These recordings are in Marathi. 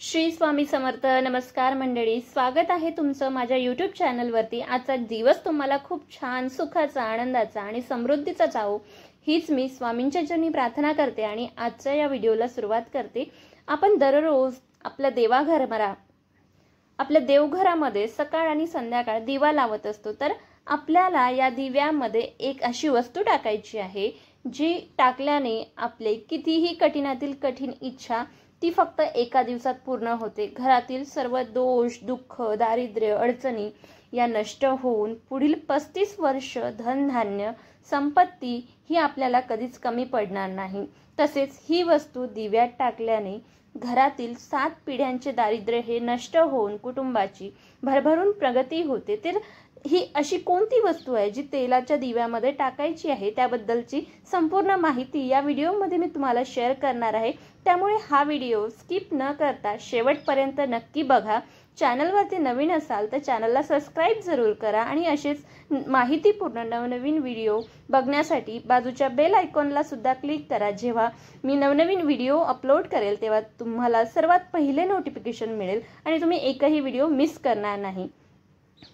श्री स्वामी समर्थ। नमस्कार मंडळी, स्वागत आहे तुमचं माझ्या यूट्यूब चॅनलवरती। आजचा दिवस तुम्हाला खूप छान, सुखाचा, आनंदाचा आणि समृद्धीचा जावो हीच मी स्वामींच्या चरणी प्रार्थना करते आणि आजच्या या व्हिडिओला सुरुवात करते। आपण दररोज आपल्या देवघरामध्ये सकाळ आणि संध्याकाळ दिवा लावत असतो, तर आपल्याला या दिव्यामध्ये एक अशी वस्तू टाकायची आहे जी टाकल्याने आपले कितीही कठीणातील कठीण इच्छा ती फक्त एका दिवसात पूर्ण होते। घरातील सर्व दोष, दुःख, दारिद्र्य, अडचणी या नष्ट होऊन पुढील 35 वर्ष धनधान्य, संपत्ती ही आपल्याला कधीच कमी पडणार नाही। तसेच ही वस्तू दिव्यात टाकल्याने घरातील 7 पिढ्यांचे दारिद्र्य हे नष्ट होऊन कुटुंबाची भरभरून प्रगती होते। तर ही अशी कोणती वस्तू आहे जी तेलाच्या दिव्यामध्ये टाकायची आहे, त्याबद्दलची संपूर्ण माहिती या व्हिडिओमध्ये मी तुम्हाला शेअर करणार आहे। त्यामुळे हा व्हिडिओ स्किप न करता शेवटपर्यंत नक्की बघा। चॅनलवरती नवीन असाल तर चॅनलला सबस्क्राइब जरूर करा आणि असेच माहितीपूर्ण नवनवीन व्हिडिओ बघण्यासाठी बाजूच्या बेल आयकॉनला सुद्धा क्लिक करा। जेव्हा मी नवनवीन व्हिडिओ अपलोड करेल तेव्हा तुम्हाला सर्वात पहिले नोटिफिकेशन मिळेल आणि तुम्ही एकही व्हिडिओ मिस करणार नाही।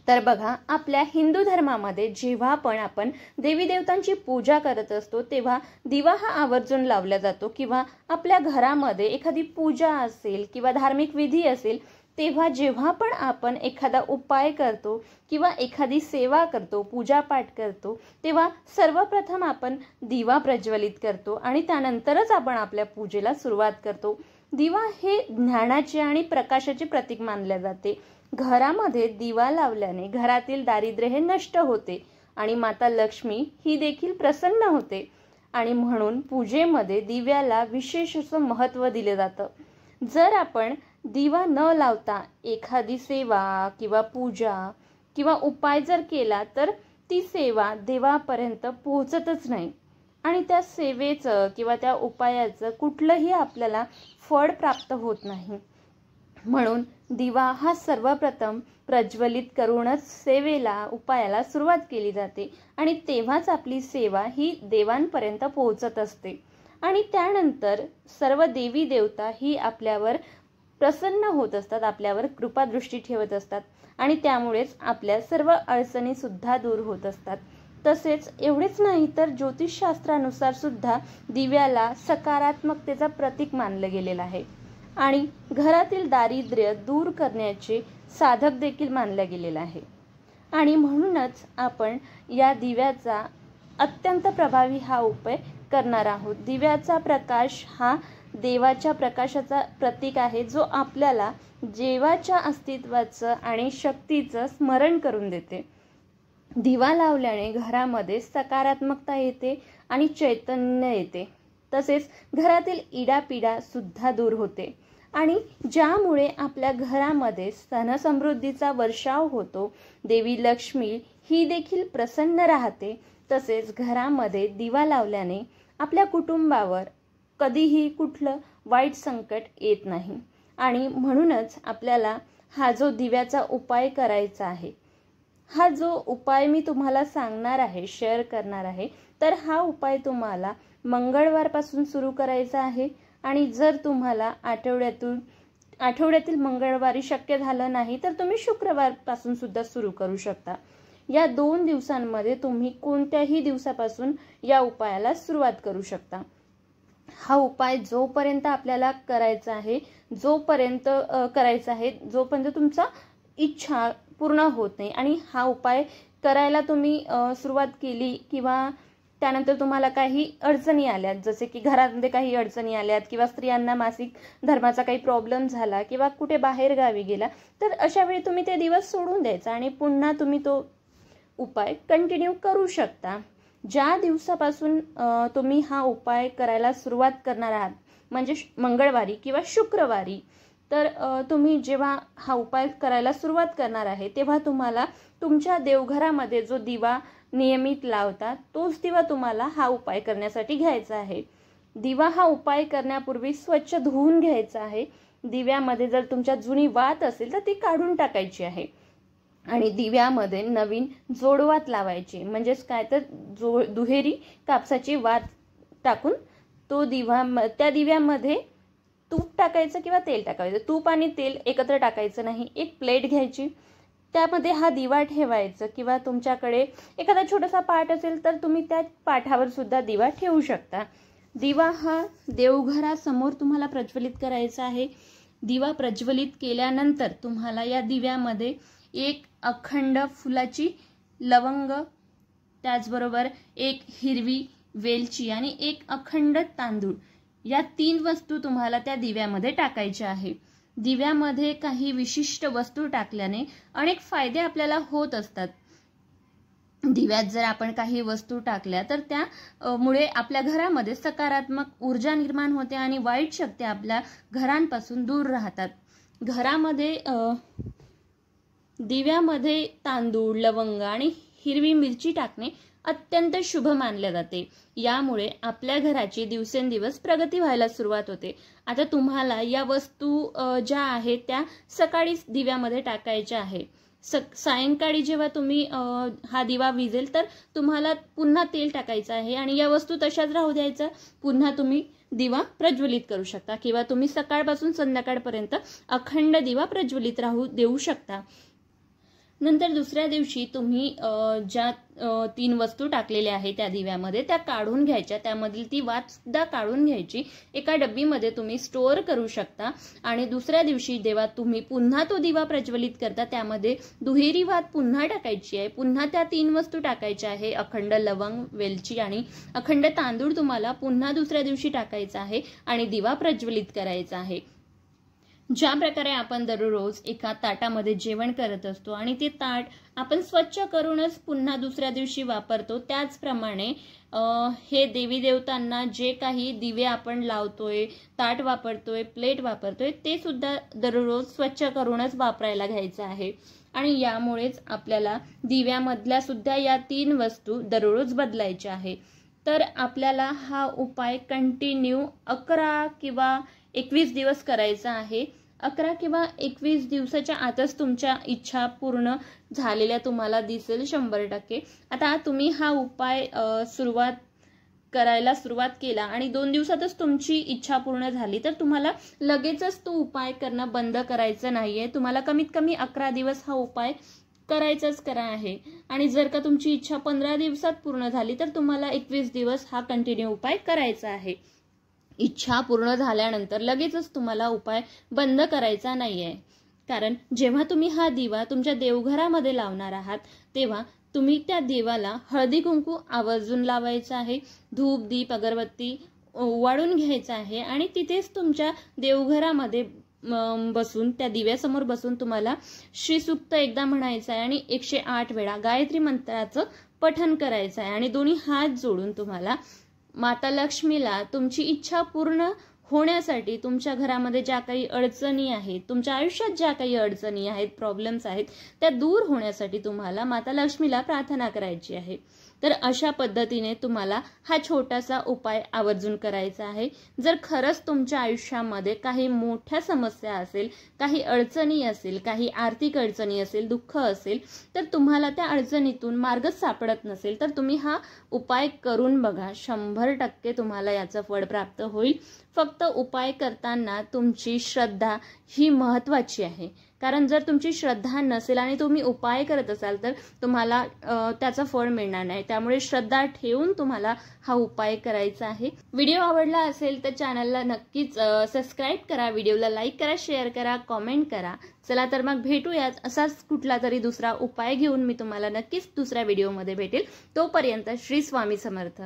तर बघा, आपल्या हिंदू धर्मामध्ये जेव्हा पण आपण देवी देवतांची पूजा करत असतो तेव्हा दिवा हा आवर्जून लावला जातो, किंवा आपल्या घरामध्ये एखादी पूजा असेल किंवा धार्मिक विधी असेल तेव्हा जेव्हा पण आपण एखादा उपाय करतो किंवा एखादी सेवा करतो, पूजा पाठ करतो, तेव्हा सर्वप्रथम आपण दिवा प्रज्वलित करतो आणि त्यानंतरच आपण आपल्या पूजेला सुरुवात करतो। दिवा हे ज्ञानाचे आणि प्रकाशाचे प्रतीक मानले जाते। घरामध्ये दिवा लावल्याने घरातील दारिद्र्य हे नष्ट होते आणि माता लक्ष्मी ही देखील प्रसन्न होते आणि म्हणून पूजेमध्ये दिव्याला विशेष असं महत्त्व दिले जातं। जर आपण दिवा न लावता एखादी सेवा किंवा पूजा किंवा उपाय जर केला तर ती सेवा देवापर्यंत पोहोचतच नाही आणि त्या सेवेचं किंवा त्या उपायाचं कुठलंही आपल्याला फळ प्राप्त होत नाही। म्हणून दिवा हा सर्वप्रथम प्रज्वलित करूनच सेवेला, उपायाला सुरुवात केली जाते आणि तेव्हाच आपली सेवा ही देवांपर्यंत पोहोचत असते आणि त्यानंतर सर्व देवी देवता ही आपल्यावर प्रसन्न होत असतात, आपल्यावर कृपादृष्टी ठेवत असतात आणि त्यामुळेच आपल्या सर्व अडचणी सुद्धा दूर होत असतात। तसेच एवढेच नाही तर ज्योतिषशास्त्रानुसार सुद्धा दिव्याला सकारात्मकतेचा प्रतीक मानलं गेलेलं आहे आणि घरातील दारिद्र्य दूर करण्याचे साधक देखील मानलं गेलेलं आहे आणि म्हणूनच आपण या दिव्याचा अत्यंत प्रभावी हा उपाय करणार आहोत। दिव्याचा प्रकाश हा देवाच्या प्रकाशाचा प्रतीक आहे, जो आपल्याला देवाच्या अस्तित्वाचं आणि शक्तीचं स्मरण करून देते। दिवा लावल्याने घरामध्ये सकारात्मकता येते आणि चैतन्य येते, तसेच घरातील इडापिडा सुद्धा दूर होते आणि ज्यामुळे आपल्या घरामध्ये धनसमृद्धीचा वर्षाव होतो। देवी लक्ष्मी ही देखील प्रसन्न राहते। तसेच घरामध्ये दिवा लावल्याने आपल्या कुटुंबावर कधीही कुठलं वाईट संकट येत नाही आणि म्हणूनच आपल्याला हा जो दिव्याचा उपाय करायचा आहे, हा जो उपाय मी तुम्हाला सांगणार आहे, शेअर करणार आहे, तर हा उपाय तुम्हाला मंगळवारपासून सुरू करायचा आहे आणि जर तुम्हाला आठवड्यातील मंगळवारी शक्य झालं नाही तर तुम्ही शुक्रवारपासून सुद्धा सुरू करू शकता। या 2 दिवसांमध्ये तुम्ही कोणत्याही दिवसापासून या उपायाला सुरुवात करू शकता। हा उपाय जोपर्यंत आपल्याला करायचा आहे, जोपर्यंत तुमचा इच्छा पूर्ण होत नाही आणि हा उपाय करायला तुम्ही सुरुवात केली किंवा त्यानंतर तुम्हाला काही अडचणी आल्यात, जसे की घरामध्ये काही अडचणी आल्यात किंवा स्त्रियांना मासिक धर्माचा काही प्रॉब्लेम झाला किंवा कुठे बाहेर गावी गेला, तर अशा वेळी तुम्ही ते दिवस सोडून द्यायचा आणि पुन्हा तुम्ही तो उपाय कंटिन्यू करू शकता। ज्या दिवसापासून तुम्ही हा उपाय करायला सुरुवात करणार आहात, म्हणजे मंगळवारी किंवा शुक्रवारी, तर तुम्ही जेव्हा हा उपाय करायला सुरुवात करणार आहे तेव्हा तुम्हाला तुमच्या देवघरामध्ये जो दिवा नियमित लावता तोच दिवा तुम्हाला हा उपाय करण्यासाठी घ्यायचा आहे। दिवा हा उपाय करण्यापूर्वी स्वच्छ धुवून घ्यायचा आहे। दिव्यामध्ये जर तुमच्या जुनी वात असेल तर ती काढून टाकायची आहे आणि दिव्यामध्ये नवीन जोडवात लावायची, म्हणजेच काय तर दुहेरी कापसाची वात टाकून त्या दिव्यामध्ये तूप टाकायचं किंवा तेल टाकायचं. तूप आणि तेल एकत्र टाकायचं नाही. एक प्लेट घ्यायची, त्यामध्ये हा दिवा ठेवायचं किंवा तुमच्याकडे एखादा छोटासा पाट असेल तर तुम्ही त्या पाठावर सुद्धा दिवा ठेवू शकता. दिवा हा देवघरासमोर तुम्हाला प्रज्वलित करायचा आहे. दिवा प्रज्वलित केल्यानंतर तुम्हाला या दिव्यामध्ये एक अखंड फुलाची लवंग, त्याचबरोबर एक हिरवी वेलची आणि एक अखंड तांदूळ, या 3 वस्तू तुम्हाला त्या दिव्यामध्ये टाकायच्या आहे. दिव्यामध्ये काही विशिष्ट वस्तू टाकल्याने अनेक फायदे आपल्याला होत असतात. दिव्यात जर आपण काही वस्तू टाकल्या तर त्यामुळे आपल्या घरामध्ये सकारात्मक ऊर्जा निर्माण होते आणि वाईट शक्ती आपल्या घरांपासून दूर राहतात. घरामध्ये दिव्यामध्ये तांदूळ, लवंग आणि हिरवी मिरची टाकणे अत्यंत शुभ मानले जाते. यामुळे आपल्या घराची दिवसेंदिवस प्रगती व्हायला सुरुवात होते. आता तुम्हाला या वस्तू ज्या आहेत त्या सकाळीच दिव्यामध्ये टाकायच्या आहे. सायंकाळी जेव्हा तुम्ही हा दिवा विझेल तर तुम्हाला पुन्हा तेल टाकायचं आहे आणि या वस्तू तशाच राहू द्यायचा. पुन्हा तुम्ही दिवा प्रज्वलित करू शकता किंवा तुम्ही सकाळपासून संध्याकाळपर्यंत अखंड दिवा प्रज्वलित राहू देऊ शकता. नंतर दुसऱ्या दिवशी तुम्ही ज्या 3 वस्तू टाकलेल्या आहेत त्या दिव्यामध्ये त्या काढून घ्यायच्या. त्यामधील ती वात सुद्धा काढून घ्यायची. एका डब्बीमध्ये तुम्ही स्टोअर करू शकता आणि दुसऱ्या दिवशी जेव्हा तुम्ही पुन्हा तो दिवा प्रज्वलित करता त्यामध्ये दुहेरी वात पुन्हा टाकायची आहे. पुन्हा त्या 3 वस्तू टाकायच्या आहे. अखंड लवंग, वेलची आणि अखंड तांदूळ तुम्हाला पुन्हा दुसऱ्या दिवशी टाकायचा आहे आणि दिवा प्रज्वलित करायचा आहे. ज्या प्रकारे आपण दररोज एका ताटामध्ये जेवण करत असतो आणि ते ताट आपण स्वच्छ करूनच पुन्हा दुसऱ्या दिवशी वापरतो, त्याचप्रमाणे हे देवी देवतांना जे काही दिवे आपण लावतोय, ताट वापरतोय, प्लेट वापरतोय ते सुद्धा दररोज स्वच्छ करूनच वापरायला घ्यायचं आहे. आणि यामुळेच आपल्याला दिव्यामधल्या सुद्धा या 3 वस्तू दररोज बदलायच्या आहे. तर आपल्याला हा उपाय कंटिन्यू 11 किंवा 21 दिवस करायचा आहे. 11 किंवा 21 दिवसाच्या आतच तुमच्या इच्छा पूर्ण झालेल्या तुम्हाला दिसेल 100%. आता तुम्ही हा उपाय करायला सुरुवात केला आणि 2 दिवसातच तुमची इच्छा पूर्ण झाली तर तुम्हाला लगेचच तो उपाय करणं बंद करायचं नाहीये. तुम्हाला कमीत कमी 11 दिवस हा उपाय करायचाच करा आहे. आणि जर का तुमची इच्छा 15 दिवसात पूर्ण झाली तर तुम्हाला 21 दिवस हा कंटिन्यू उपाय करायचा आहे. इच्छा पूर्ण झाल्यानंतर लगेचच तुम्हाला उपाय बंद करायचा नाहीये. कारण जेव्हा तुम्ही हा दिवा तुमच्या देवघरामध्ये लावणार आहात तेव्हा तुम्ही त्या देवाला हळदी कुंकू आवर्जून लावायचं आहे. धूप, दीप, अगरबत्ती वाढून घ्यायचं आहे आणि तिथेच तुमच्या देवघरामध्ये बसून त्या दिव्यासमोर बसून तुम्हाला श्रीसूक्त एकदा म्हणायचं आहे आणि 108 वेळा गायत्री मंत्राचं पठण करायचं आहे. आणि दोन्ही हात जोडून तुम्हाला माता लक्ष्मीला तुमची इच्छा पूर्ण होण्यासाठी, तुमच्या घरामध्ये ज्या काही अडचणी आहेत, तुमच्या आयुष्यात ज्या काही अडचणी आहेत, प्रॉब्लेम्स आहेत, त्या दूर होण्यासाठी तुम्हाला माता लक्ष्मीला प्रार्थना करायची आहे. तर अशा पद्धतीने तुम्हाला हा छोटासा उपाय आवर्जून करायचा आहे. जर खरंच तुमच्या आयुष्यामध्ये काही मोठ्या समस्या असेल, काही अडचणी असेल, काही आर्थिक अडचणी असेल, दुःख असेल, तर तुम्हाला त्या अडचणीतून मार्गच सापडत नसेल तर तुम्ही हा उपाय करून बघा. 100% तुम्हाला याचं फळ प्राप्त होईल. फक्त उपाय करताना तुमची श्रद्धा ही महत्त्वाची आहे. कारण जर तुमची श्रद्धा नसेल आणि तुम्ही उपाय करत असाल तर तुम्हाला त्याचं फळ मिळणार नाही. त्यामुळे श्रद्धा ठेवून तुम्हाला हा उपाय करायचा आहे. व्हिडिओ आवडला असेल तर चॅनलला नक्कीच सबस्क्राईब करा, व्हिडिओला लाईक करा, शेअर करा, कॉमेंट करा. चला तर मग भेटूयाच असाच कुठला तरी दुसरा उपाय घेऊन. मी तुम्हाला नक्कीच दुसऱ्या व्हिडिओमध्ये भेटेल. तोपर्यंत श्री स्वामी समर्थ.